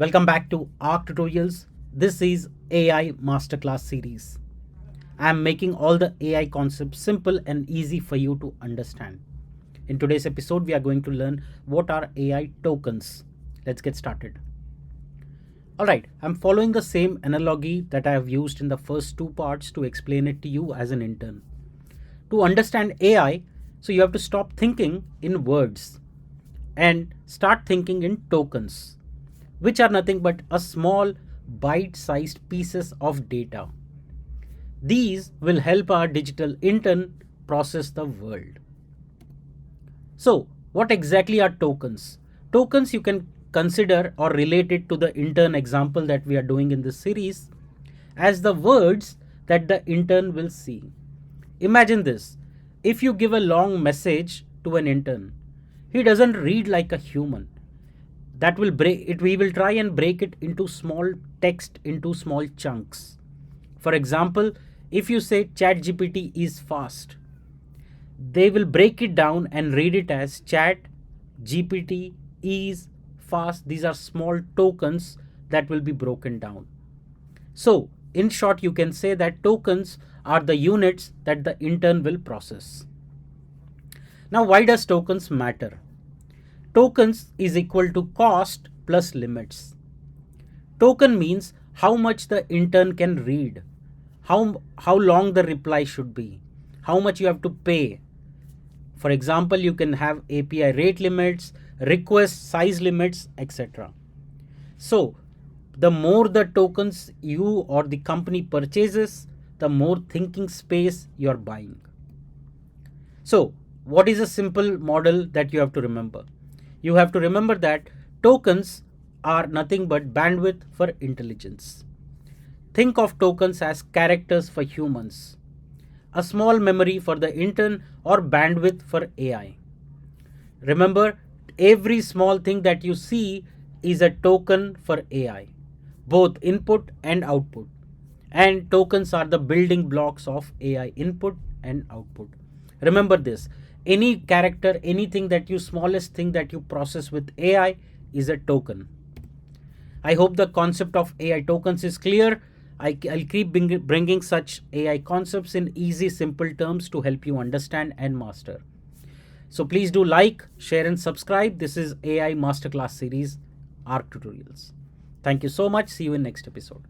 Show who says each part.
Speaker 1: Welcome back to ARC Tutorials. This is AI Masterclass series. I am making all the AI concepts simple and easy for you to understand. In today's episode, we are going to learn what are AI tokens. Let's get started. Alright, I'm following the same analogy that I have used in the first two parts to explain it to you as an intern. To understand AI, so you have to stop thinking in words and start thinking in tokens, which are nothing but a small bite-sized pieces of data. These will help our digital intern process the world. So, what exactly are tokens? Tokens you can consider or relate it to the intern example that we are doing in this series as the words that the intern will see. Imagine this. If you give a long message to an intern, he doesn't read like a human. That will break it. We will try and break it into small text into small chunks. For example, if you say ChatGPT is fast, they will break it down and read it as chat GPT is fast. These are small tokens that will be broken down. So in short, you can say that tokens are the units that the intern will process. Now, why does tokens matter? Tokens is equal to cost plus limits. Token means how much the intern can read, how long the reply should be, how much you have to pay. For example, you can have API rate limits, request size limits, etc. So the more the tokens you or the company purchases, the more thinking space you're buying. So what is a simple model that you have to remember? You have to remember that tokens are nothing but bandwidth for intelligence. Think of tokens as characters for humans, a small memory for the intern, or bandwidth for AI. Remember, every small thing that you see is a token for AI, both input and output. And tokens are the building blocks of AI input and output. Remember this, any character, anything that you, smallest thing that you process with AI is a token. I hope the concept of AI tokens is clear. I'll keep bringing such AI concepts in easy, simple terms to help you understand and master. So please do like, share and subscribe. This is AI Masterclass series ARC Tutorials. Thank you so much. See you in next episode.